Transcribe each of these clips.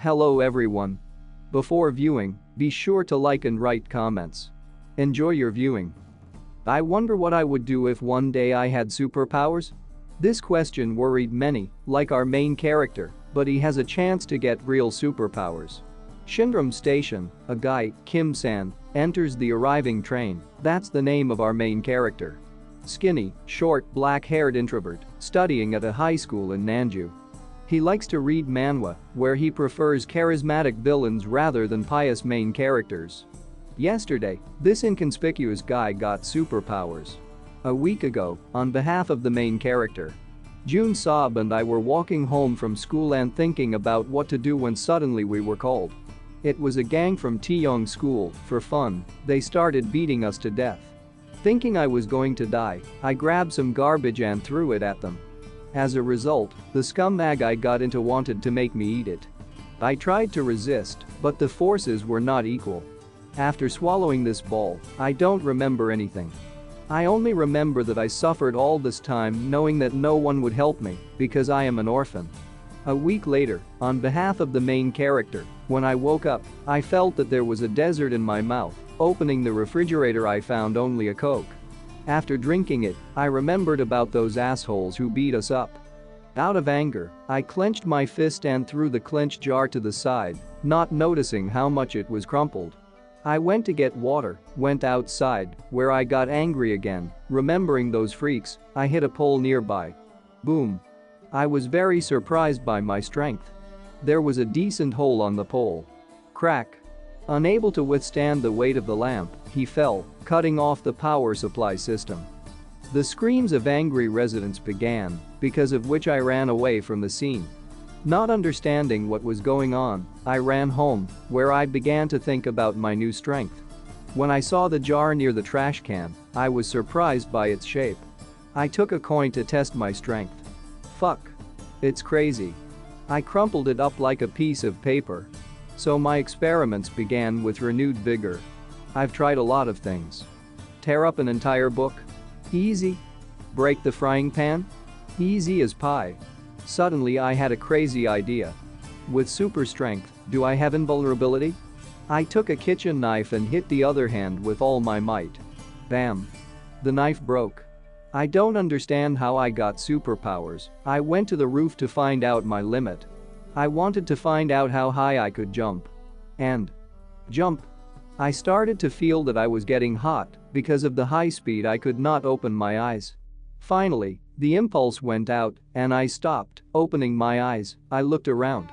Hello everyone. Before viewing, be sure to like and write comments. Enjoy your viewing. I wonder what I would do if one day I had superpowers? This question worried many, like our main character, but he has a chance to get real superpowers. Shinram Station, a guy, Kim-san, enters the arriving train. That's the name of our main character. Skinny, short, black-haired introvert, studying at a high school in Nanju. He likes to read Manhwa, where he prefers charismatic villains rather than pious main characters. Yesterday, this inconspicuous guy got superpowers. A week ago, on behalf of the main character, Jong-soo and I were walking home from school and thinking about what to do when suddenly we were called. It was a gang from Taejin school. For fun, they started beating us to death. Thinking I was going to die, I grabbed some garbage and threw it at them. As a result, the scumbag I got into wanted to make me eat it. I tried to resist, but the forces were not equal. After swallowing this ball, I don't remember anything. I only remember that I suffered all this time knowing that no one would help me because I am an orphan. A week later, on behalf of the main character, when I woke up, I felt that there was a desert in my mouth. Opening the refrigerator, I found only a Coke. After drinking it, I remembered about those assholes who beat us up. Out of anger, I clenched my fist and threw the clenched jar to the side, not noticing how much it was crumpled. I went to get water, went outside, where I got angry again. Remembering those freaks, I hit a pole nearby. Boom. I was very surprised by my strength. There was a decent hole on the pole. Crack. Unable to withstand the weight of the lamp, he fell, cutting off the power supply system. The screams of angry residents began, because of which I ran away from the scene. Not understanding what was going on, I ran home, where I began to think about my new strength. When I saw the jar near the trash can, I was surprised by its shape. I took a coin to test my strength. Fuck. It's crazy. I crumpled it up like a piece of paper. So my experiments began with renewed vigor. I've tried a lot of things. Tear up an entire book? Easy. Break the frying pan? Easy as pie. Suddenly I had a crazy idea. With super strength, do I have invulnerability? I took a kitchen knife and hit the other hand with all my might. Bam. The knife broke. I don't understand how I got superpowers. I went to the roof to find out my limit. I wanted to find out how high I could jump. And jump. I started to feel that I was getting hot because of the high speed. I could not open my eyes. Finally, the impulse went out and I stopped. Opening my eyes, I looked around.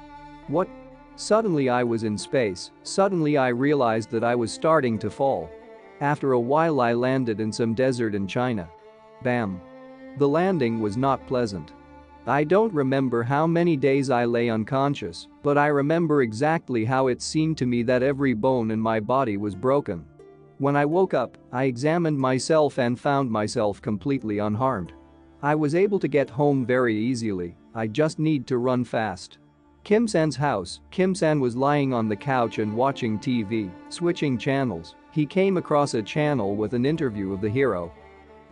What? Suddenly I was in space. Suddenly I realized that I was starting to fall. After a while I landed in some desert in China. Bam. The landing was not pleasant. I don't remember how many days I lay unconscious, but I remember exactly how it seemed to me that every bone in my body was broken. When I woke up, I examined myself and found myself completely unharmed. I was able to get home very easily. I just need to run fast. Kim-san's house. Kim-san was lying on the couch and watching TV, switching channels. He came across a channel with an interview of the hero.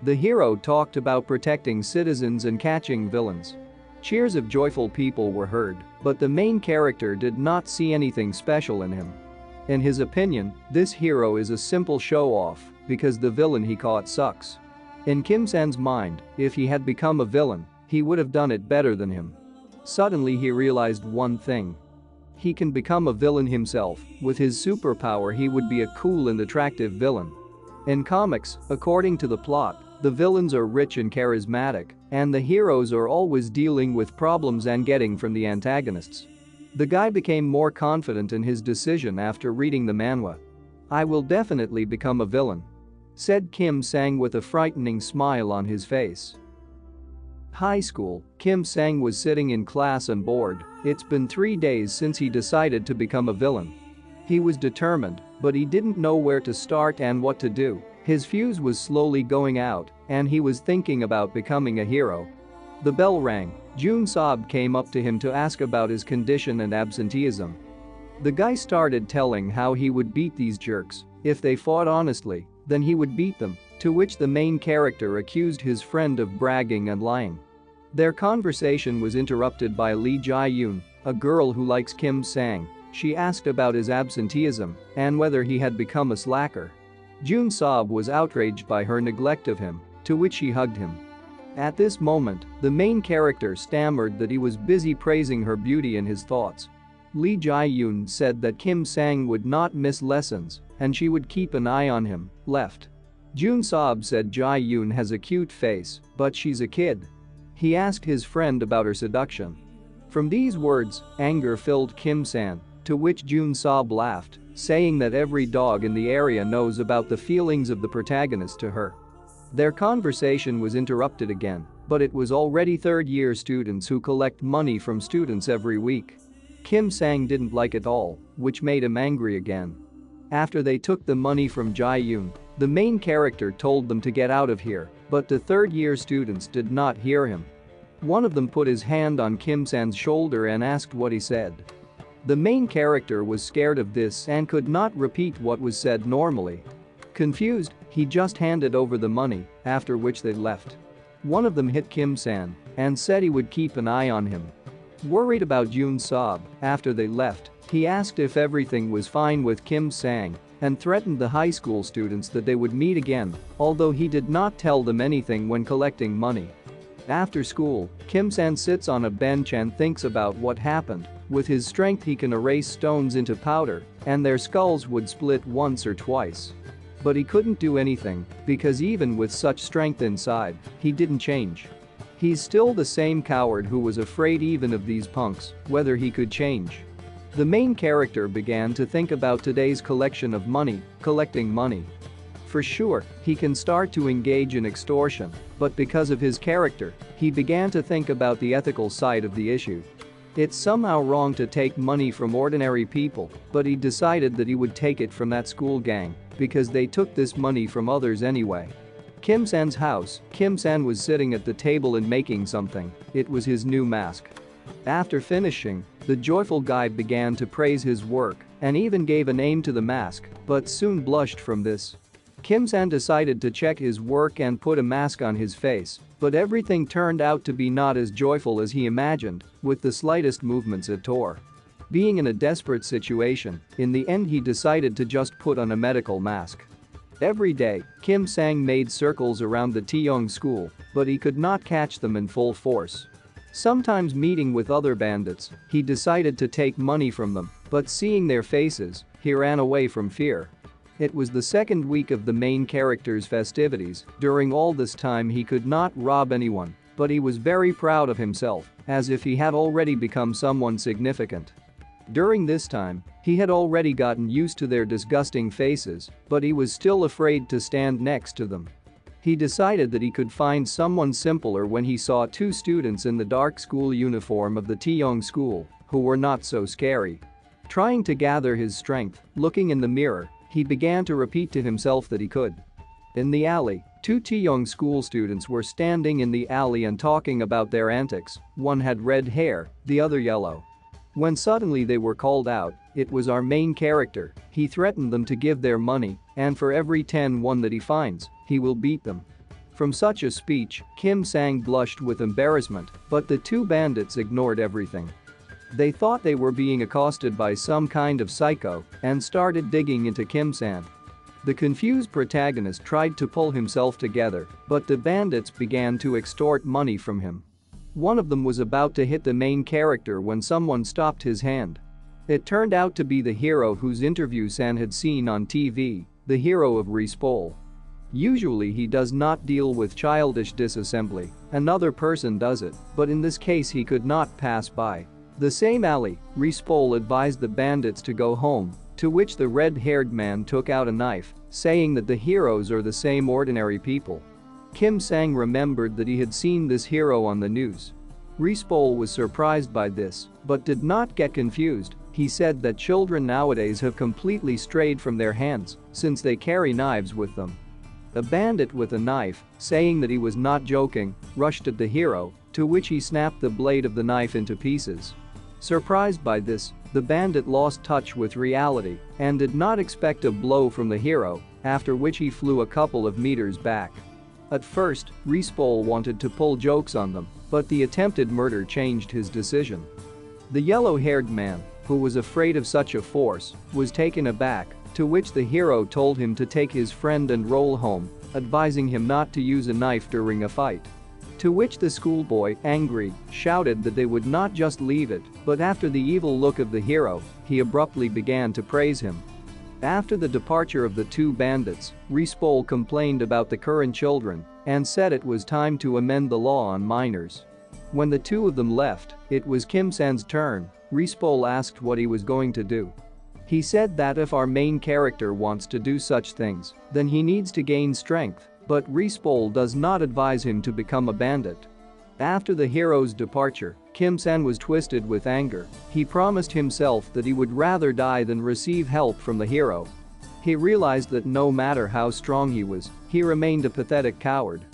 The hero talked about protecting citizens and catching villains. Cheers of joyful people were heard, but the main character did not see anything special in him. In his opinion, this hero is a simple show-off because the villain he caught sucks. In Kim-san's mind, if he had become a villain, he would have done it better than him. Suddenly he realized one thing. He can become a villain himself. With his superpower he would be a cool and attractive villain. In comics, according to the plot, the villains are rich and charismatic, and the heroes are always dealing with problems and getting from the antagonists. The guy became more confident in his decision after reading the manhwa. I will definitely become a villain, said Kim-sang with a frightening smile on his face. High school. Kim-sang was sitting in class and bored. It's been 3 days since he decided to become a villain. He was determined, but he didn't know where to start and what to do. His fuse was slowly going out, and he was thinking about becoming a hero. The bell rang. Jong-soo came up to him to ask about his condition and absenteeism. The guy started telling how he would beat these jerks. If they fought honestly, then he would beat them, to which the main character accused his friend of bragging and lying. Their conversation was interrupted by Lee Jae-yoon, a girl who likes Kim Sang. She asked about his absenteeism and whether he had become a slacker. Jong-soo was outraged by her neglect of him, to which she hugged him. At this moment, the main character stammered that he was busy praising her beauty in his thoughts. Lee Jae-yoon said that Kim Sang would not miss lessons and she would keep an eye on him, left. Jong-soo said Jae-yoon has a cute face, but she's a kid. He asked his friend about her seduction. From these words, anger filled Kim Sang, to which Jong-soo laughed, saying that every dog in the area knows about the feelings of the protagonist to her. Their conversation was interrupted again, but it was already third-year students who collect money from students every week. Kim Sang didn't like it all, which made him angry again. After they took the money from Jae-yoon, the main character told them to get out of here, but the third-year students did not hear him. One of them put his hand on Kim Sang's shoulder and asked what he said. The main character was scared of this and could not repeat what was said normally. Confused, he just handed over the money, after which they left. One of them hit Kim Sang and said he would keep an eye on him. Worried about Jong-soo, after they left, he asked if everything was fine with Kim Sang and threatened the high school students that they would meet again, although he did not tell them anything when collecting money. After school, Kim Sang sits on a bench and thinks about what happened. With his strength he can erase stones into powder and their skulls would split once or twice. But he couldn't do anything because even with such strength inside, he didn't change. He's still the same coward who was afraid even of these punks, whether he could change. The main character began to think about today's collecting money. For sure, he can start to engage in extortion, but because of his character, he began to think about the ethical side of the issue. It's somehow wrong to take money from ordinary people, but he decided that he would take it from that school gang because they took this money from others anyway. Kim Sang's house, Kim Sang was sitting at the table and making something. It was his new mask. After finishing, the joyful guy began to praise his work and even gave a name to the mask, but soon blushed from this. Kim Sang decided to check his work and put a mask on his face, but everything turned out to be not as joyful as he imagined, with the slightest movements it tore. Being in a desperate situation, in the end he decided to just put on a medical mask. Every day, Kim Sang made circles around the Taejin school, but he could not catch them in full force. Sometimes meeting with other bandits, he decided to take money from them, but seeing their faces, he ran away from fear. It was the second week of the main character's festivities. During all this time he could not rob anyone, but he was very proud of himself, as if he had already become someone significant. During this time, he had already gotten used to their disgusting faces, but he was still afraid to stand next to them. He decided that he could find someone simpler when he saw two students in the dark school uniform of the Taejin school, who were not so scary. Trying to gather his strength, looking in the mirror, he began to repeat to himself that he could. In the alley, two Taejin school students were standing in the alley and talking about their antics. One had red hair, the other yellow. When suddenly they were called out, it was our main character. He threatened them to give their money, and for every 10 won that he finds, he will beat them. From such a speech, Kim Sang blushed with embarrassment, but the two bandits ignored everything. They thought they were being accosted by some kind of psycho and started digging into Kim Sang. The confused protagonist tried to pull himself together, but the bandits began to extort money from him. One of them was about to hit the main character when someone stopped his hand. It turned out to be the hero whose interview San had seen on TV, the hero of Respol. Usually he does not deal with childish disassembly, another person does it, but in this case he could not pass by. The same alley, Respol advised the bandits to go home, to which the red-haired man took out a knife, saying that the heroes are the same ordinary people. Kim Sang remembered that he had seen this hero on the news. Respol was surprised by this, but did not get confused. He said that children nowadays have completely strayed from their hands since they carry knives with them. A bandit with a knife, saying that he was not joking, rushed at the hero, to which he snapped the blade of the knife into pieces. Surprised by this, the bandit lost touch with reality and did not expect a blow from the hero, after which he flew a couple of meters back. At first, Respol wanted to pull jokes on them, but the attempted murder changed his decision. The yellow-haired man, who was afraid of such a force, was taken aback, to which the hero told him to take his friend and roll home, advising him not to use a knife during a fight. To which the schoolboy, angry, shouted that they would not just leave it, but after the evil look of the hero, he abruptly began to praise him. After the departure of the two bandits, Rispol complained about the current children and said it was time to amend the law on minors. When the two of them left, it was Kim-san's turn. Rispol asked what he was going to do. He said that if our main character wants to do such things, then he needs to gain strength, but Rispol does not advise him to become a bandit. After the hero's departure, Kim-san was twisted with anger. He promised himself that he would rather die than receive help from the hero. He realized that no matter how strong he was, he remained a pathetic coward.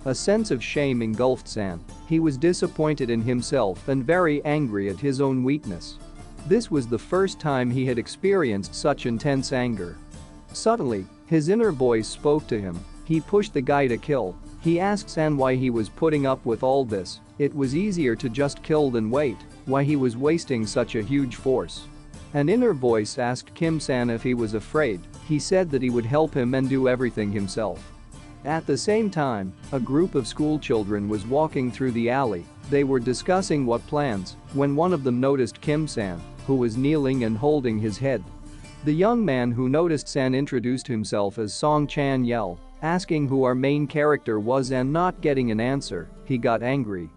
A sense of shame engulfed San. He was disappointed in himself and very angry at his own weakness. This was the first time he had experienced such intense anger. Suddenly, his inner voice spoke to him. He pushed the guy to kill. He asked San why he was putting up with all this. It was easier to just kill than wait, why he was wasting such a huge force. An inner voice asked Kim-san if he was afraid. He said that he would help him and do everything himself. At the same time, a group of schoolchildren was walking through the alley. They were discussing what plans when one of them noticed Kim-san, who was kneeling and holding his head. The young man who noticed San introduced himself as Song Chan-yel, asking who our main character was and not getting an answer. He got angry.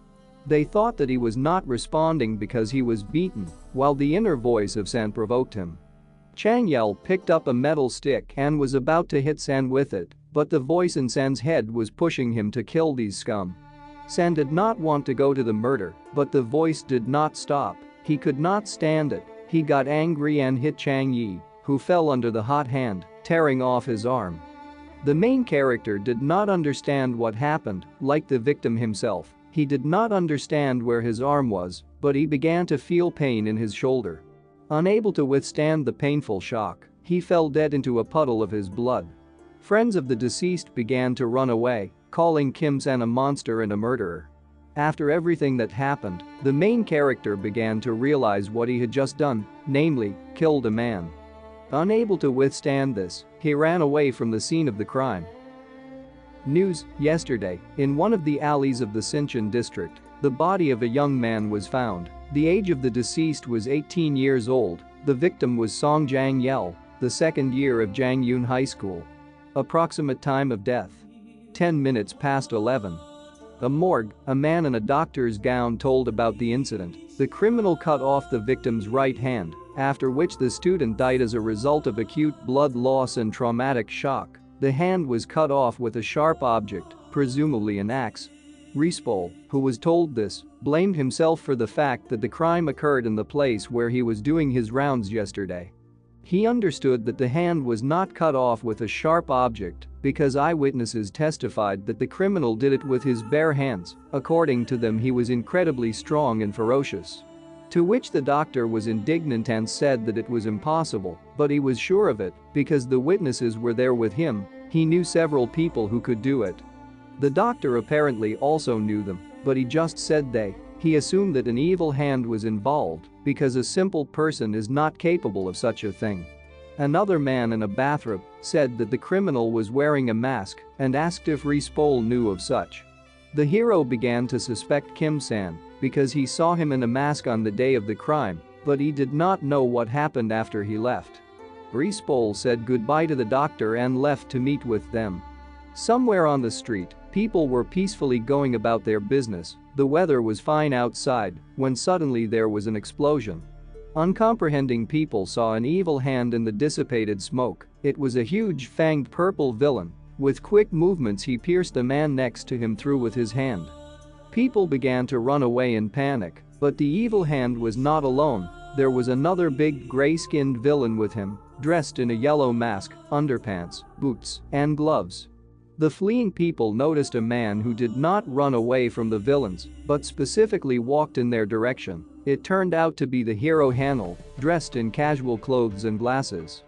They thought that he was not responding because he was beaten, while the inner voice of San provoked him. Chan-yel picked up a metal stick and was about to hit San with it, but the voice in San's head was pushing him to kill these scum. San did not want to go to the murder, but the voice did not stop. He could not stand it. He got angry and hit Chang Yi, who fell under the hot hand, tearing off his arm. The main character did not understand what happened, like the victim himself. He did not understand where his arm was, but he began to feel pain in his shoulder. Unable to withstand the painful shock, he fell dead into a puddle of his blood. Friends of the deceased began to run away, calling Kim-san a monster and a murderer. After everything that happened, the main character began to realize what he had just done, namely, killed a man. Unable to withstand this, he ran away from the scene of the crime. News: yesterday, in one of the alleys of the Sinchon district, the body of a young man was found. The age of the deceased was 18 years old. The victim was Song Jang-yel, the second year of Jangyun High School. Approximate time of death: 10 minutes past 11. A morgue, a man in a doctor's gown told about the incident. The criminal cut off the victim's right hand, after which the student died as a result of acute blood loss and traumatic shock. The hand was cut off with a sharp object, presumably an axe. Rispol, who was told this, blamed himself for the fact that the crime occurred in the place where he was doing his rounds yesterday. He understood that the hand was not cut off with a sharp object because eyewitnesses testified that the criminal did it with his bare hands. According to them, he was incredibly strong and ferocious. To which the doctor was indignant and said that it was impossible, but he was sure of it because the witnesses were there with him. He knew several people who could do it. The doctor apparently also knew them, but he just said they. He assumed that an evil hand was involved because a simple person is not capable of such a thing. Another man in a bathrobe said that the criminal was wearing a mask and asked if Rispol knew of such. The hero began to suspect Kim-san because he saw him in a mask on the day of the crime, but he did not know what happened after he left. Rispol said goodbye to the doctor and left to meet with them. Somewhere on the street, people were peacefully going about their business. The weather was fine outside when suddenly there was an explosion. Uncomprehending people saw an evil hand in the dissipated smoke. It was a huge fanged purple villain. With quick movements, he pierced the man next to him through with his hand. People began to run away in panic, but the evil hand was not alone. There was another big gray-skinned villain with him, dressed in a yellow mask, underpants, boots, and gloves. The fleeing people noticed a man who did not run away from the villains, but specifically walked in their direction. It turned out to be the hero Hanel, dressed in casual clothes and glasses.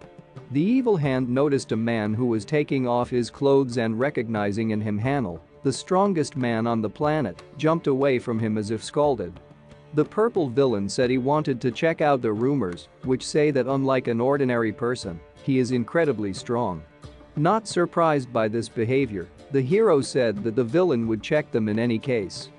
The evil hand noticed a man who was taking off his clothes and recognizing in him Hanel, the strongest man on the planet, jumped away from him as if scalded. The purple villain said he wanted to check out the rumors, which say that unlike an ordinary person, he is incredibly strong. Not surprised by this behavior, the hero said that the villain would check them in any case.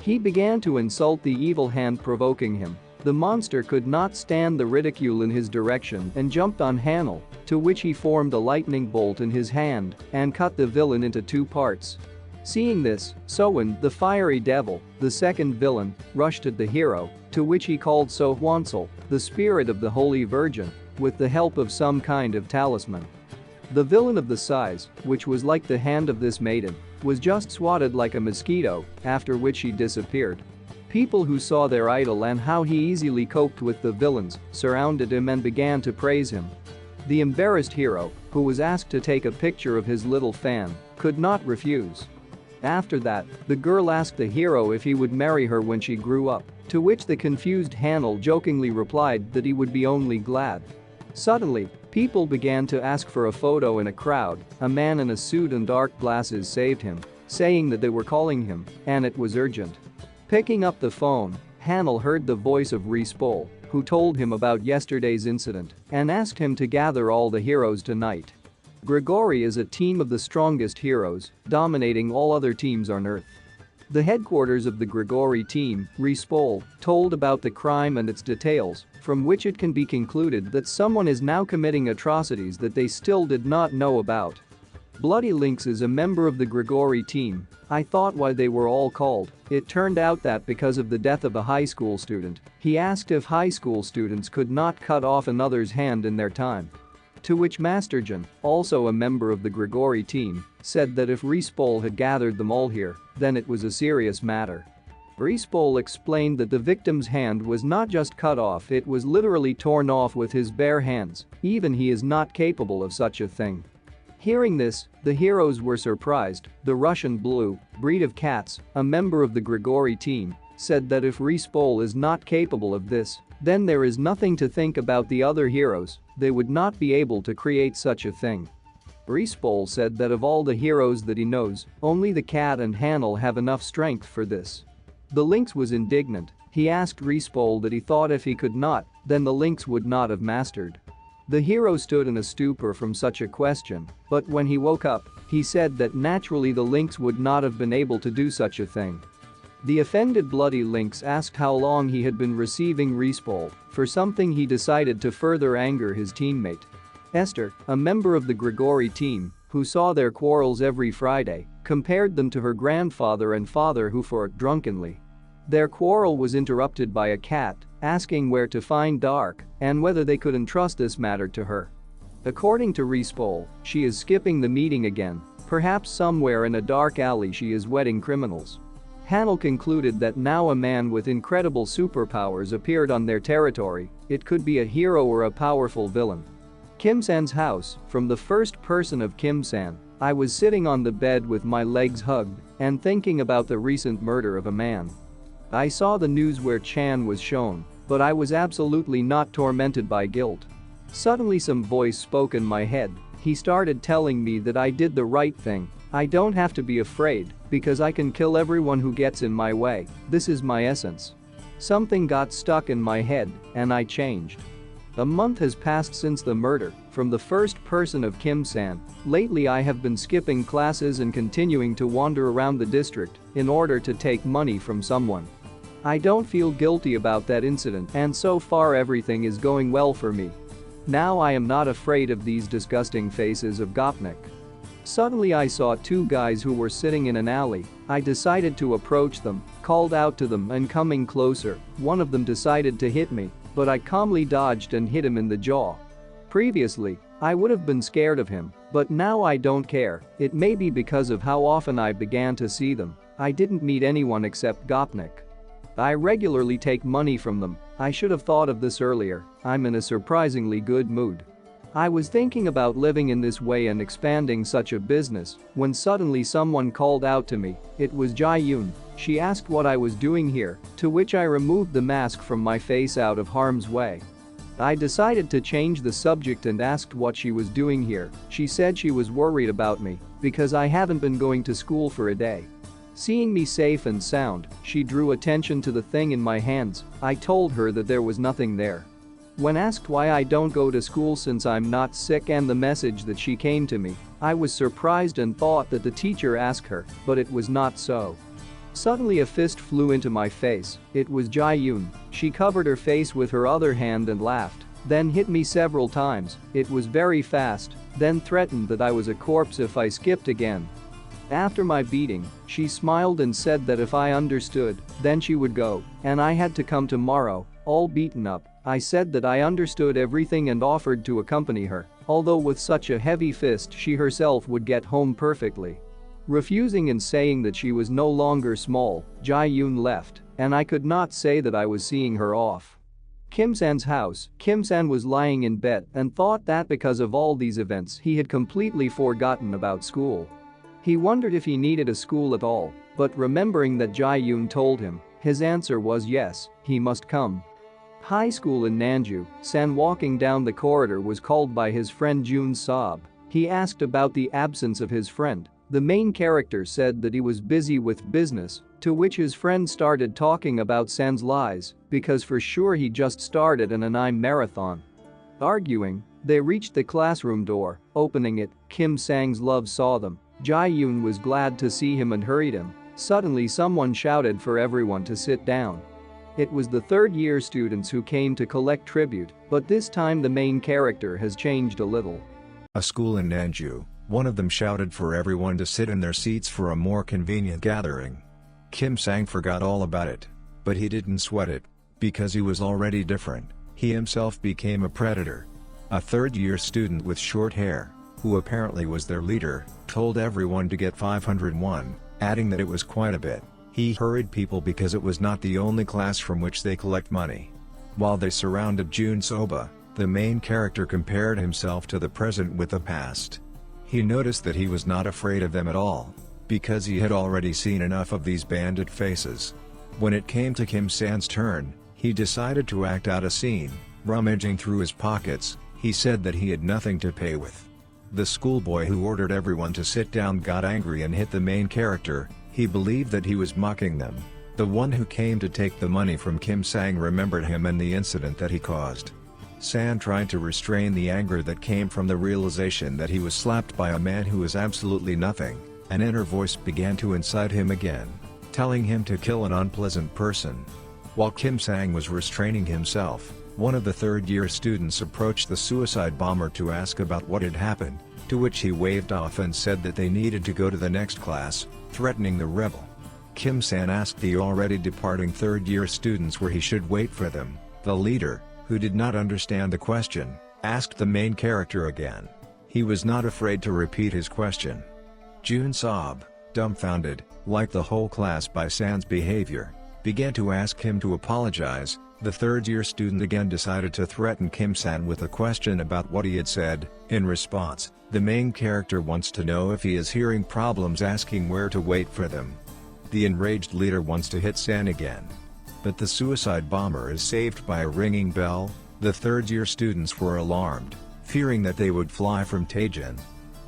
He began to insult the evil hand, provoking him. The monster could not stand the ridicule in his direction and jumped on Hanel, to which he formed a lightning bolt in his hand and cut the villain into two parts. Seeing this, Sohwan, the fiery devil, the second villain, rushed at the hero, to which he called Sohwansel, the spirit of the Holy Virgin, with the help of some kind of talisman. The villain of the size, which was like the hand of this maiden, was just swatted like a mosquito, after which he disappeared. People who saw their idol and how he easily coped with the villains surrounded him and began to praise him. The embarrassed hero, who was asked to take a picture of his little fan, could not refuse. After that, the girl asked the hero if he would marry her when she grew up, to which the confused Hanel jokingly replied that he would be only glad. Suddenly, people began to ask for a photo in a crowd. A man in a suit and dark glasses saved him, saying that they were calling him and it was urgent. Picking up the phone, Hanel heard the voice of Rispol, who told him about yesterday's incident and asked him to gather all the heroes tonight. Grigori is a team of the strongest heroes, dominating all other teams on Earth. The headquarters of the Grigori team, Rispol, told about the crime and its details, from which it can be concluded that someone is now committing atrocities that they still did not know about. Bloody Lynx is a member of the Grigori team. I thought why they were all called. It turned out that because of the death of a high school student, he asked if high school students could not cut off another's hand in their time. To which Masterjan, also a member of the Grigori team, said that if Rispol had gathered them all here, then it was a serious matter. Rispol explained that the victim's hand was not just cut off, it was literally torn off with his bare hands. Even he is not capable of such a thing. Hearing this, the heroes were surprised. The Russian Blue, breed of cats, a member of the Grigori team, said that if Rispol is not capable of this, then there is nothing to think about the other heroes, they would not be able to create such a thing. Rispol said that of all the heroes that he knows, only the cat and Hanel have enough strength for this. The lynx was indignant. He asked Rispol that he thought if he could not, then the lynx would not have mastered. The hero stood in a stupor from such a question, but when he woke up, he said that naturally the lynx would not have been able to do such a thing. The offended Bloody Lynx asked how long he had been receiving Rispol for something. He decided to further anger his teammate. Esther, a member of the Grigori team, who saw their quarrels every Friday, compared them to her grandfather and father who fought drunkenly. Their quarrel was interrupted by a cat asking where to find Dark and whether they could entrust this matter to her. According to Rispol, she is skipping the meeting again. Perhaps somewhere in a dark alley she is wedding criminals. Hanel concluded that now a man with incredible superpowers appeared on their territory. It could be a hero or a powerful villain. Kim-san's house, from the first person of Kim-san, I was sitting on the bed with my legs hugged and thinking about the recent murder of a man. I saw the news where Chan was shown, but I was absolutely not tormented by guilt. Suddenly some voice spoke in my head. He started telling me that I did the right thing. I don't have to be afraid because I can kill everyone who gets in my way. This is my essence. Something got stuck in my head and I changed. A month has passed since the murder, from the first person of Kim-san. Lately I have been skipping classes and continuing to wander around the district in order to take money from someone. I don't feel guilty about that incident and so far everything is going well for me. Now I am not afraid of these disgusting faces of Gopnik. Suddenly I saw two guys who were sitting in an alley. I decided to approach them, called out to them and coming closer, one of them decided to hit me, but I calmly dodged and hit him in the jaw. Previously, I would have been scared of him, but now I don't care. It may be because of how often I began to see them. I didn't meet anyone except Gopnik. I regularly take money from them. I should have thought of this earlier. I'm in a surprisingly good mood. I was thinking about living in this way and expanding such a business when suddenly someone called out to me. It was Jae-yoon. She asked what I was doing here, to which I removed the mask from my face out of harm's way. I decided to change the subject and asked what she was doing here. She said she was worried about me because I haven't been going to school for a day. Seeing me safe and sound, she drew attention to the thing in my hands. I told her that there was nothing there. When asked why I don't go to school since I'm not sick and the message that she came to me, I was surprised and thought that the teacher asked her, but it was not so. Suddenly a fist flew into my face. It was Jae-yoon. She covered her face with her other hand and laughed, then hit me several times. It was very fast, then threatened that I was a corpse if I skipped again. After my beating, she smiled and said that if I understood, then she would go, and I had to come tomorrow, all beaten up. I said that I understood everything and offered to accompany her, although with such a heavy fist she herself would get home perfectly. Refusing and saying that she was no longer small, Jae-yoon left, and I could not say that I was seeing her off. Kim-san's house. Kim-san was lying in bed and thought that because of all these events he had completely forgotten about school. He wondered if he needed a school at all, but remembering that Jae-yoon told him, his answer was yes, he must come. High school in Nanju. San walking down the corridor was called by his friend Jong-soo. He asked about the absence of his friend. The main character said that he was busy with business, to which his friend started talking about San's lies, because for sure he just started an anime marathon. Arguing, they reached the classroom door. Opening it, Kim-sang's love saw them. Jae-yoon was glad to see him and hurried him. Suddenly someone shouted for everyone to sit down. It was the third-year students who came to collect tribute, but this time the main character has changed a little. A school in Nanju, one of them shouted for everyone to sit in their seats for a more convenient gathering. Kim-sang forgot all about it. But he didn't sweat it, because he was already different. He himself became a predator. A third-year student with short hair, who apparently was their leader, told everyone to get 501, adding that it was quite a bit. He hurried people because it was not the only class from which they collect money. While they surrounded Jong-soo, the main character compared himself to the present with the past. He noticed that he was not afraid of them at all, because he had already seen enough of these bandit faces. When it came to Kim-san's turn, he decided to act out a scene. Rummaging through his pockets, he said that he had nothing to pay with. The schoolboy who ordered everyone to sit down got angry and hit the main character. He believed that he was mocking them. The one who came to take the money from Kim-sang remembered him and the incident that he caused. San tried to restrain the anger that came from the realization that he was slapped by a man who was absolutely nothing. An inner voice began to incite him again, telling him to kill an unpleasant person. While Kim-sang was restraining himself, one of the third-year students approached the suicide bomber to ask about what had happened, to which he waved off and said that they needed to go to the next class, threatening the rebel. Kim-san asked the already departing third-year students where he should wait for them. The leader, who did not understand the question, asked the main character again. He was not afraid to repeat his question. Jong-soo, dumbfounded, like the whole class by San's behavior, began to ask him to apologize. The third-year student again decided to threaten Kim-san with a question about what he had said. In response, the main character wants to know if he is hearing problems, asking where to wait for them. The enraged leader wants to hit San again. But the suicide bomber is saved by a ringing bell. The third-year students were alarmed, fearing that they would fly from Taejin.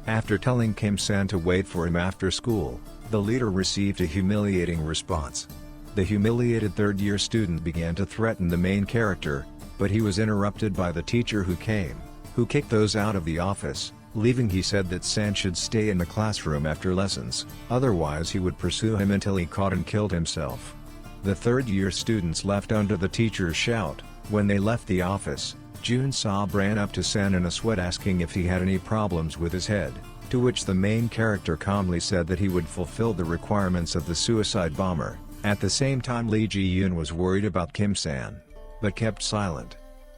After telling Kim-san to wait for him after school, the leader received a humiliating response. The humiliated third-year student began to threaten the main character, but he was interrupted by the teacher who kicked those out of the office. Leaving, he said that San should stay in the classroom after lessons, otherwise he would pursue him until he caught and killed himself. The third-year students left under the teacher's shout. When they left the office, Jong-soo ran up to San in a sweat asking if he had any problems with his head, to which the main character calmly said that he would fulfill the requirements of the suicide bomber. At the same time, Lee Ji-yoon was worried about Kim-san, but kept silent.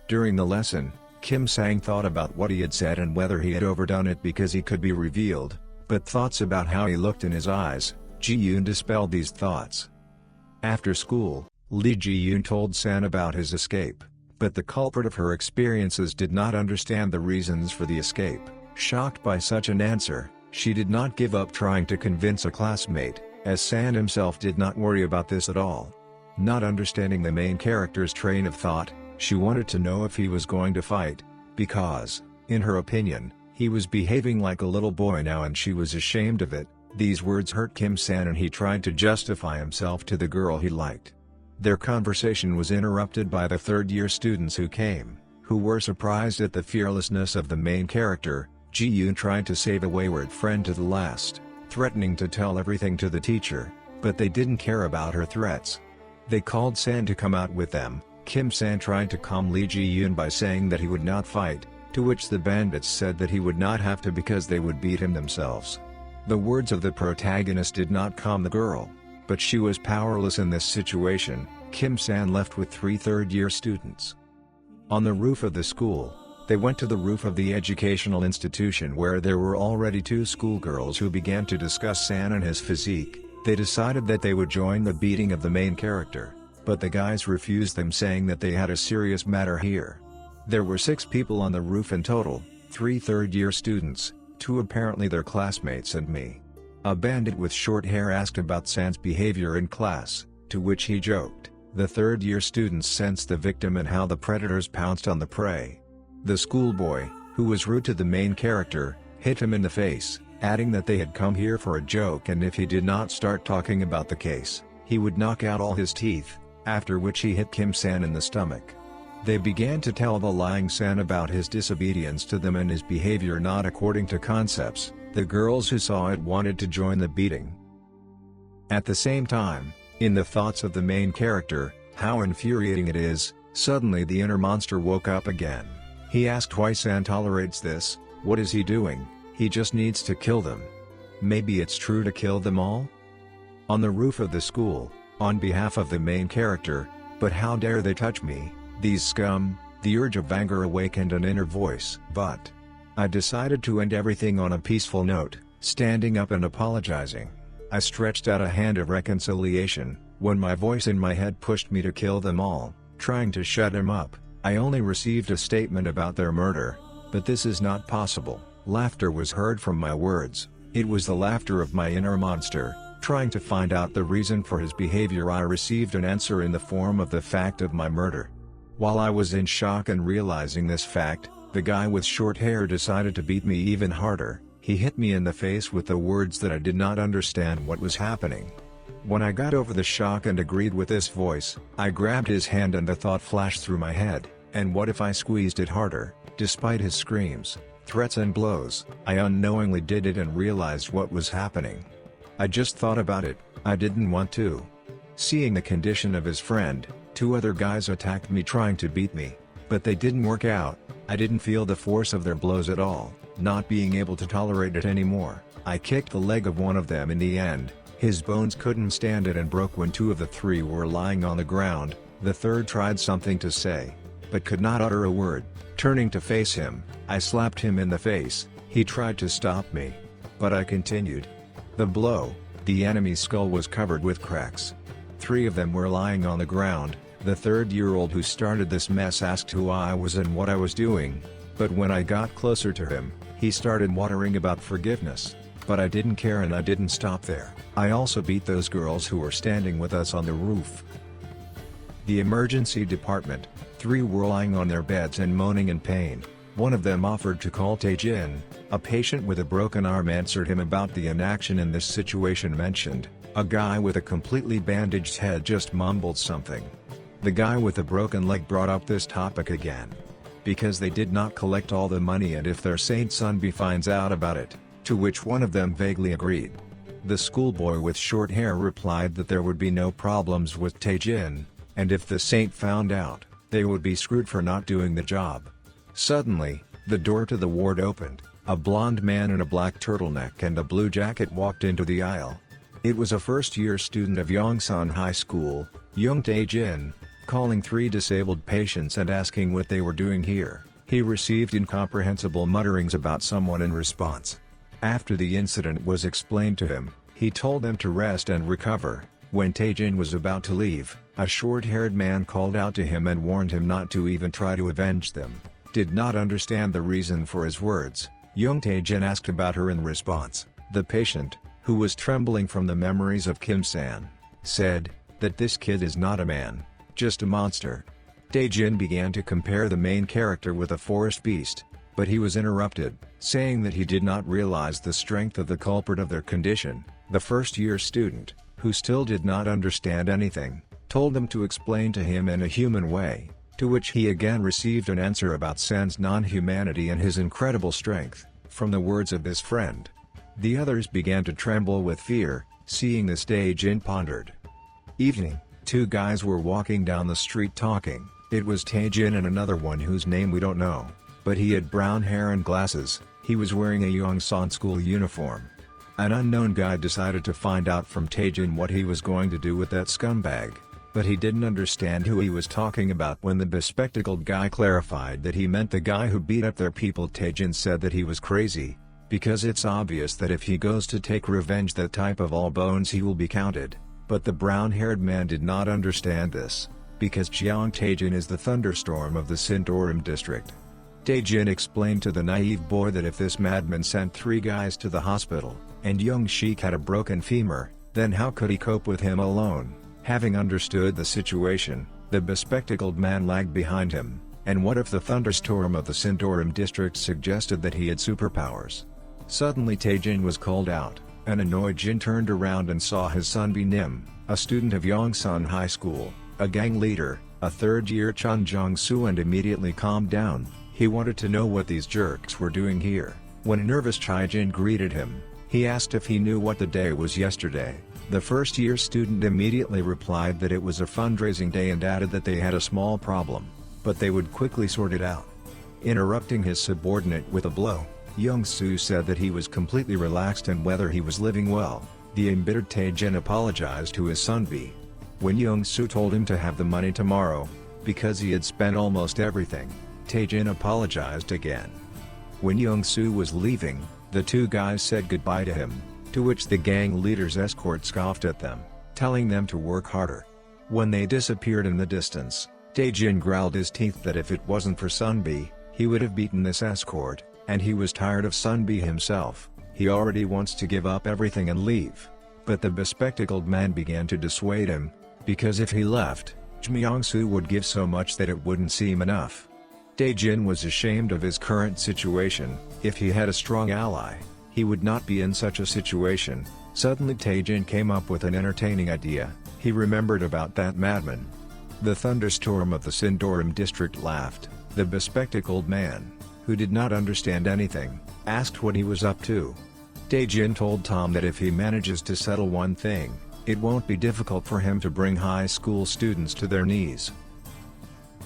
During the lesson, Kim-sang thought about what he had said and whether he had overdone it because he could be revealed, but thoughts about how he looked in his eyes, Ji-yoon dispelled these thoughts. After school, Lee Ji-yoon told San about his escape, but the culprit of her experiences did not understand the reasons for the escape. Shocked by such an answer, she did not give up trying to convince a classmate, as San himself did not worry about this at all. Not understanding the main character's train of thought, she wanted to know if he was going to fight, because, in her opinion, he was behaving like a little boy now and she was ashamed of it. These words hurt Kim-san and he tried to justify himself to the girl he liked. Their conversation was interrupted by the third-year students who were surprised at the fearlessness of the main character. Ji-yoon tried to save a wayward friend to the last, threatening to tell everything to the teacher, but they didn't care about her threats. They called San to come out with them. Kim-san tried to calm Lee Ji-yoon by saying that he would not fight, to which the bandits said that he would not have to because they would beat him themselves. The words of the protagonist did not calm the girl, but she was powerless in this situation. Kim-san left with 3 third-year students. On the roof of the school, they went to the roof of the educational institution where there were already 2 schoolgirls who began to discuss San and his physique. They decided that they would join the beating of the main character, but the guys refused them, saying that they had a serious matter here. There were 6 people on the roof in total, 3 third-year students, 2 apparently their classmates and me. A bandit with short hair asked about San's behavior in class, to which he joked. The third-year students sensed the victim and how the predators pounced on the prey. The schoolboy, who was rude to the main character, hit him in the face, adding that they had come here for a joke and if he did not start talking about the case, he would knock out all his teeth, after which he hit Kim-san in the stomach. They began to tell the lying San about his disobedience to them and his behavior not according to concepts. The girls who saw it wanted to join the beating. At the same time, in the thoughts of the main character, how infuriating it is, suddenly the inner monster woke up again. He asked why San tolerates this. What is he doing? He just needs to kill them. Maybe it's true to kill them all? On the roof of the school, on behalf of the main character, but how dare they touch me, these scum? The urge of anger awakened an inner voice. But I decided to end everything on a peaceful note, standing up and apologizing. I stretched out a hand of reconciliation, when my voice in my head pushed me to kill them all, trying to shut him up. I only received a statement about their murder, but this is not possible. Laughter was heard from my words. It was the laughter of my inner monster, trying to find out the reason for his behavior. I received an answer in the form of the fact of my murder. While I was in shock and realizing this fact, the guy with short hair decided to beat me even harder. He hit me in the face with the words that I did not understand what was happening. When I got over the shock and agreed with this voice, I grabbed his hand and the thought flashed through my head, and what if I squeezed it harder? Despite his screams, threats and blows, I unknowingly did it and realized what was happening. I just thought about it, I didn't want to. Seeing the condition of his friend, 2 other guys attacked me trying to beat me, but they didn't work out. I didn't feel the force of their blows at all. Not being able to tolerate it anymore, I kicked the leg of one of them in the end. His bones couldn't stand it and broke when 2 of the 3 were lying on the ground. The third tried something to say, but could not utter a word. Turning to face him, I slapped him in the face. He tried to stop me, but I continued. The enemy's skull was covered with cracks. 3 of them were lying on the ground. The third-year-old who started this mess asked who I was and what I was doing, but when I got closer to him, he started muttering about forgiveness. But I didn't care and I didn't stop there. I also beat those girls who were standing with us on the roof. The emergency department, 3 were lying on their beds and moaning in pain. One of them offered to call Taejin. A patient with a broken arm answered him about the inaction in this situation mentioned. A guy with a completely bandaged head just mumbled something. The guy with a broken leg brought up this topic again. Because they did not collect all the money and if their saint son finds out about it, to which one of them vaguely agreed. The schoolboy with short hair replied that there would be no problems with Taejin, and if the saint found out, they would be screwed for not doing the job. Suddenly, the door to the ward opened. A blonde man in a black turtleneck and a blue jacket walked into the aisle. It was a first-year student of Yongsan High School, Young Taejin, calling 3 disabled patients and asking what they were doing here. He received incomprehensible mutterings about someone in response. After the incident was explained to him, he told them to rest and recover. When Taejin was about to leave, a short-haired man called out to him and warned him not to even try to avenge them. Did not understand the reason for his words. Young Taejin asked about her in response. The patient, who was trembling from the memories of Kim-san, said that this kid is not a man, just a monster. Taejin began to compare the main character with a forest beast. But he was interrupted, saying that he did not realize the strength of the culprit of their condition. The first-year student, who still did not understand anything, told them to explain to him in a human way, to which he again received an answer about San's non-humanity and his incredible strength, from the words of this friend. The others began to tremble with fear, seeing this. Taejin pondered. Evening, two guys were walking down the street talking. It was Taejin and another one whose name we don't know, but he had brown hair and glasses. He was wearing a Jong-soo school uniform. An unknown guy decided to find out from Taejin what he was going to do with that scumbag, but he didn't understand who he was talking about. When the bespectacled guy clarified that he meant the guy who beat up their people, Taejin said that he was crazy, because it's obvious that if he goes to take revenge, that type of all bones he will be counted. But the brown-haired man did not understand this, because Taejin is the thunderstorm of the Sindorim district. Taejin explained to the naive boy that if this madman sent 3 guys to the hospital, and young Sheik had a broken femur, then how could he cope with him alone? Having understood the situation, the bespectacled man lagged behind him. And what if the thunderstorm of the Sindorim district suggested that he had superpowers? Suddenly Taejin was called out. An annoyed Jin turned around and saw his son Nim, a student of Yongsan High School, a gang leader, a third-year Jong-soo, and immediately calmed down. He wanted to know what these jerks were doing here. When a nervous Taejin greeted him, he asked if he knew what the day was yesterday. The first-year student immediately replied that it was a fundraising day and added that they had a small problem, but they would quickly sort it out. Interrupting his subordinate with a blow, Jong-soo said that he was completely relaxed and whether he was living well. The embittered Taejin apologized to his son B. When Jong-soo told him to have the money tomorrow, because he had spent almost everything, Taejin apologized again. When Jong-soo was leaving, the 2 guys said goodbye to him, to which the gang leader's escort scoffed at them, telling them to work harder. When they disappeared in the distance, Taejin growled his teeth that if it wasn't for Sunbi, he would have beaten this escort, and he was tired of Sunbi himself. He already wants to give up everything and leave. But the bespectacled man began to dissuade him, because if he left, Jong-soo would give so much that it wouldn't seem enough. Taejin was ashamed of his current situation. If he had a strong ally, he would not be in such a situation. Suddenly Taejin came up with an entertaining idea. He remembered about that madman. The thunderstorm of the Sindorim district laughed. The bespectacled man, who did not understand anything, asked what he was up to. Taejin told Tom that if he manages to settle one thing, it won't be difficult for him to bring high school students to their knees.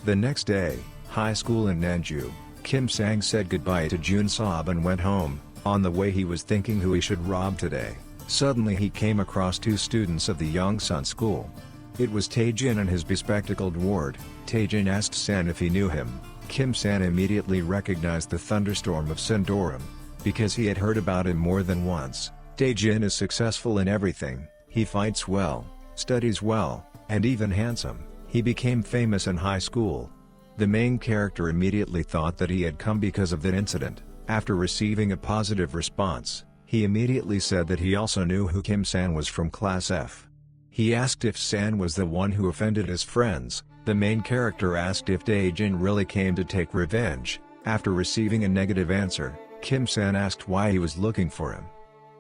The next day, high school in Nanju, Kim Sang said goodbye to Jun Sob and went home. On the way he was thinking who he should rob today. Suddenly he came across 2 students of the Yongsan school. It was Taejin and his bespectacled ward. Taejin asked San if he knew him. Kim San immediately recognized the thunderstorm of Sindorim, because he had heard about him more than once. Taejin is successful in everything. He fights well, studies well, and even handsome. He became famous in high school. The main character immediately thought that he had come because of that incident. After receiving a positive response, he immediately said that he also knew who Kim San was from Class F. He asked if San was the one who offended his friends. The main character asked if Taejin really came to take revenge. After receiving a negative answer, Kim San asked why he was looking for him.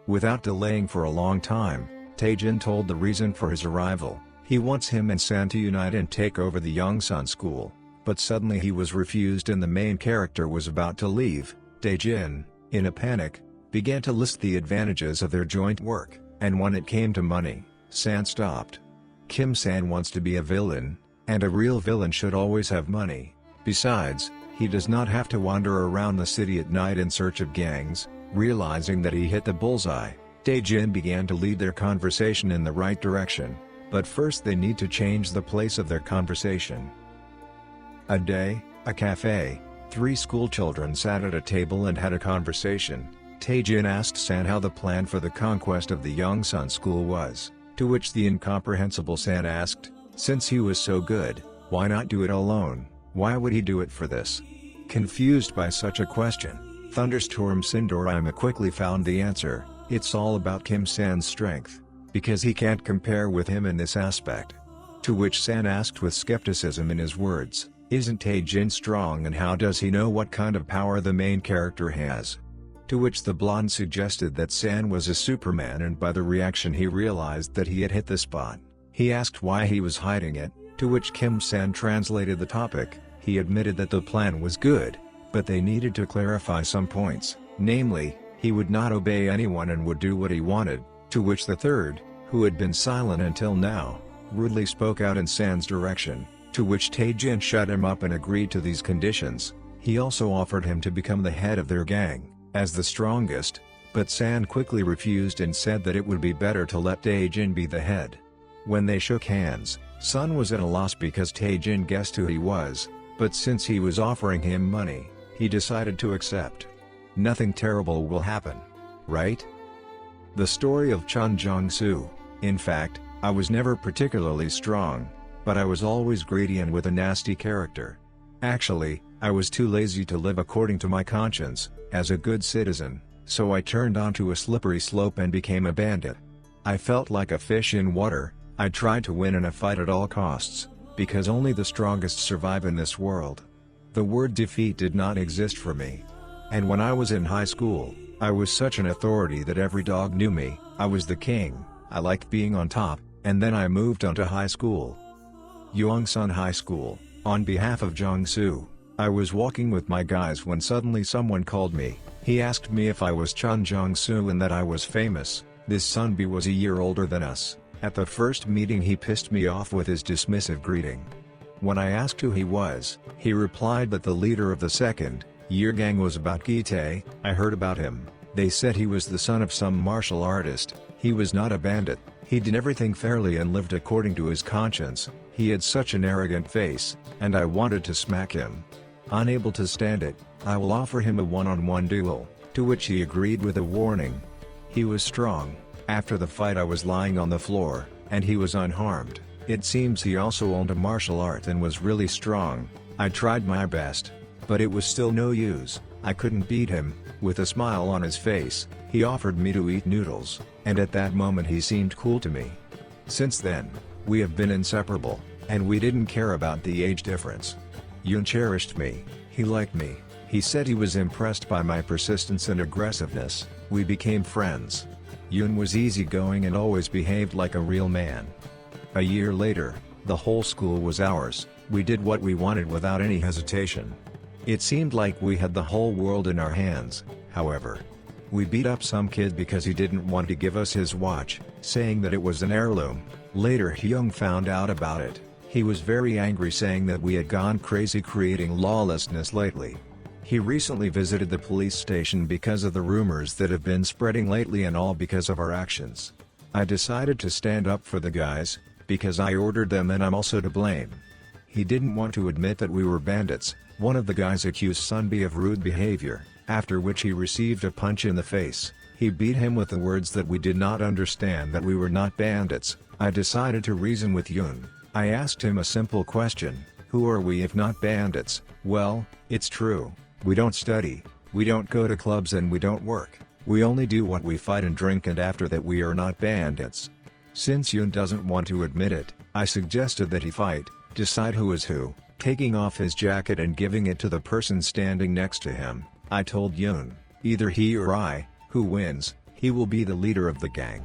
Without delaying for a long time, Taejin told the reason for his arrival. He wants him and San to unite and take over the Yongsan school. But suddenly he was refused and the main character was about to leave. Taejin, in a panic, began to list the advantages of their joint work, and when it came to money, San stopped. Kim San wants to be a villain, and a real villain should always have money. Besides, he does not have to wander around the city at night in search of gangs. Realizing that he hit the bullseye, Taejin began to lead their conversation in the right direction, but first they need to change the place of their conversation. A day, a cafe, 3 schoolchildren sat at a table and had a conversation. Taejin asked San how the plan for the conquest of the Yongsan school was, to which the incomprehensible San asked, since he was so good, why not do it alone? Why would he do it for this? Confused by such a question, Thunderstorm Sindorim quickly found the answer. It's all about Kim San's strength, because he can't compare with him in this aspect. To which San asked with skepticism in his words, "Isn't Taejin strong, and how does he know what kind of power the main character has?" To which the blonde suggested that San was a Superman, and by the reaction he realized that he had hit the spot. He asked why he was hiding it, to which Kim San translated the topic. He admitted that the plan was good, but they needed to clarify some points, namely, he would not obey anyone and would do what he wanted, to which the third, who had been silent until now, rudely spoke out in San's direction, to which Taejin shut him up and agreed to these conditions. He also offered him to become the head of their gang, as the strongest, but San quickly refused and said that it would be better to let Taejin be the head. When they shook hands, Sun was at a loss because Taejin guessed who he was, but since he was offering him money, he decided to accept. Nothing terrible will happen, right? The story of Jong-soo. In fact, I was never particularly strong, but I was always greedy and with a nasty character. Actually, I was too lazy to live according to my conscience, as a good citizen, so I turned onto a slippery slope and became a bandit. I felt like a fish in water. I tried to win in a fight at all costs, because only the strongest survive in this world. The word defeat did not exist for me. And when I was in high school, I was such an authority that every dog knew me. I was the king. I liked being on top, and then I moved on to high school. Yongsan High School. On behalf of Jong-soo, I was walking with my guys when suddenly someone called me. He asked me if I was Jong-soo and that I was famous. This Sunbi was a year older than us. At the first meeting he pissed me off with his dismissive greeting. When I asked who he was, he replied that the leader of the second-year gang was about Gitae. I heard about him. They said he was the son of some martial artist. He was not a bandit. He did everything fairly and lived according to his conscience. He had such an arrogant face, and I wanted to smack him. Unable to stand it, I will offer him a one-on-one duel, to which he agreed with a warning. He was strong. After the fight I was lying on the floor, and he was unharmed. It seems he also owned a martial art and was really strong. I tried my best, but it was still no use. I couldn't beat him. With a smile on his face, he offered me to eat noodles, and at that moment he seemed cool to me. Since then, we have been inseparable, and we didn't care about the age difference. Yoon cherished me. He liked me. He said he was impressed by my persistence and aggressiveness. We became friends. Yoon was easygoing and always behaved like a real man. A year later, the whole school was ours. We did what we wanted without any hesitation. It seemed like we had the whole world in our hands, however. We beat up some kid because he didn't want to give us his watch, saying that it was an heirloom. Later Hyung found out about it. He was very angry, saying that we had gone crazy creating lawlessness lately. He recently visited the police station because of the rumors that have been spreading lately, and all because of our actions. I decided to stand up for the guys, because I ordered them and I'm also to blame. He didn't want to admit that we were bandits. One of the guys accused Sunbi of rude behavior, after which he received a punch in the face. He beat him with the words that we did not understand that we were not bandits. I decided to reason with Yoon. I asked him a simple question: who are we if not bandits? Well, it's true. We don't study, we don't go to clubs, and we don't work. We only do what we fight and drink, and after that we are not bandits. Since Yoon doesn't want to admit it, I suggested that he fight, decide who is who, taking off his jacket and giving it to the person standing next to him. I told Yoon, either he or I, who wins, he will be the leader of the gang.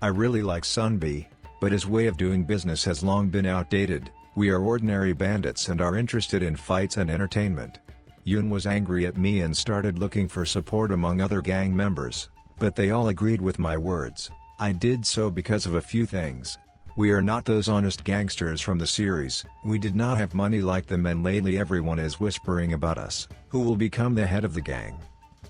I really like Sunbi, but his way of doing business has long been outdated. We are ordinary bandits and are interested in fights and entertainment. Yoon was angry at me and started looking for support among other gang members, but they all agreed with my words. I did so because of a few things. We are not those honest gangsters from the series. We did not have money like them, and lately everyone is whispering about us. Who will become the head of the gang?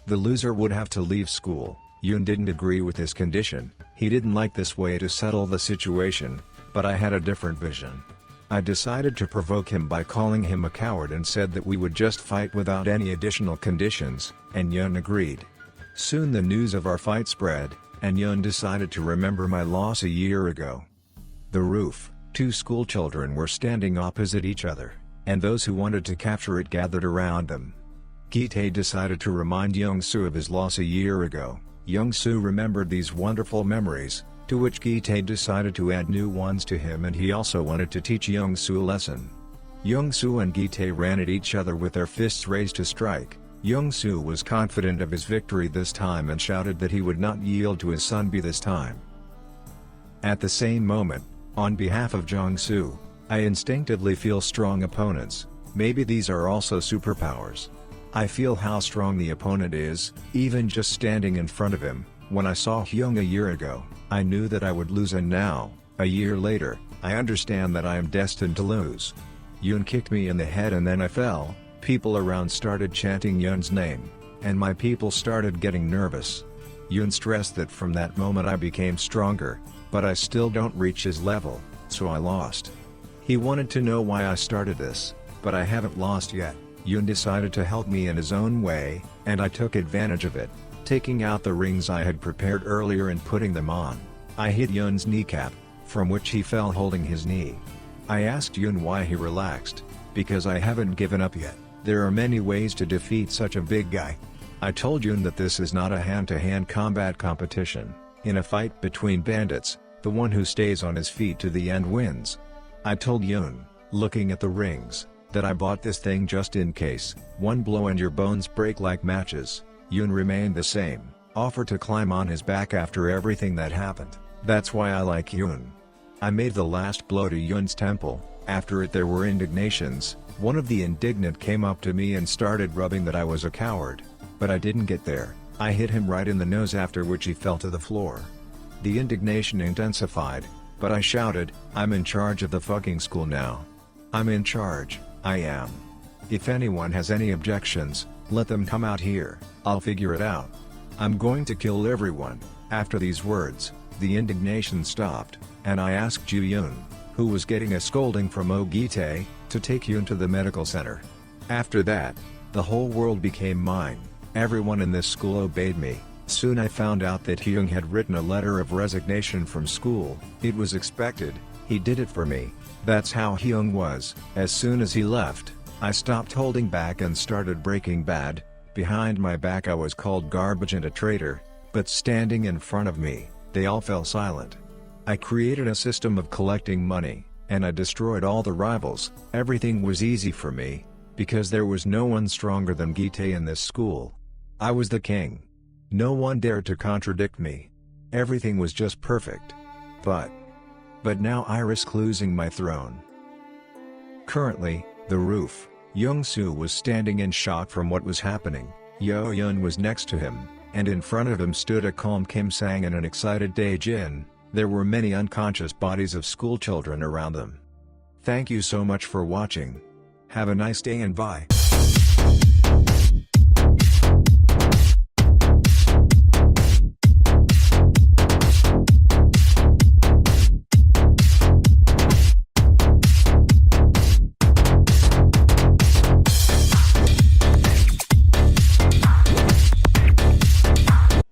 The loser would have to leave school. Yoon didn't agree with this condition. He didn't like this way to settle the situation, but I had a different vision. I decided to provoke him by calling him a coward and said that we would just fight without any additional conditions, and Yoon agreed. Soon the news of our fight spread, and Yoon decided to remember my loss a year ago. The roof, 2 school children were standing opposite each other, and those who wanted to capture it gathered around them. Gitae decided to remind Jong-soo of his loss a year ago. Jong-soo remembered these wonderful memories, to which Gitae decided to add new ones to him, and he also wanted to teach Jong-soo a lesson. Jong-soo and Gi-tae ran at each other with their fists raised to strike. Jong-soo was confident of his victory this time and shouted that he would not yield to his Sunbi this time. At the same moment, on behalf of Jong-soo, I instinctively feel strong opponents. Maybe these are also superpowers. I feel how strong the opponent is, even just standing in front of him. When I saw Hyung a year ago, I knew that I would lose, and now, a year later, I understand that I am destined to lose. Yoon kicked me in the head and then I fell. People around started chanting Yoon's name, and my people started getting nervous. Yoon stressed that from that moment I became stronger, but I still don't reach his level, so I lost. He wanted to know why I started this, but I haven't lost yet. Yoon decided to help me in his own way, and I took advantage of it, taking out the rings I had prepared earlier and putting them on. I hit Yoon's kneecap, from which he fell holding his knee. I asked Yoon why he relaxed, because I haven't given up yet. There are many ways to defeat such a big guy. I told Yoon that this is not a hand-to-hand combat competition. In a fight between bandits, the one who stays on his feet to the end wins. I told Yoon, looking at the rings, that I bought this thing just in case. One blow and your bones break like matches. Yoon remained the same, offered to climb on his back after everything that happened. That's why I like Yoon. I made the last blow to Yoon's temple. After it there were indignations. One of the indignant came up to me and started rubbing that I was a coward. But I didn't get there. I hit him right in the nose, after which he fell to the floor. The indignation intensified, but I shouted, "I'm in charge of the fucking school now. I'm in charge, I am. If anyone has any objections, let them come out here, I'll figure it out. I'm going to kill everyone." After these words, the indignation stopped, and I asked Ju-yoon, who was getting a scolding from Gi-tae, to take Yoon to the medical center. After that, the whole world became mine. Everyone in this school obeyed me. Soon I found out that Hyung had written a letter of resignation from school. It was expected, he did it for me. That's how Hyung was. As soon as he left, I stopped holding back and started breaking bad. Behind my back I was called garbage and a traitor, but standing in front of me, they all fell silent. I created a system of collecting money, and I destroyed all the rivals. Everything was easy for me, because there was no one stronger than Gi-tae in this school. I was the king. No one dared to contradict me. Everything was just perfect. But now I risk losing my throne. Currently, the roof. Jong-soo was standing in shock from what was happening. Yo-yeon was next to him, and in front of him stood a calm Kim Sang and an excited Taejin. There were many unconscious bodies of school children around them. Thank you so much for watching. Have a nice day and bye.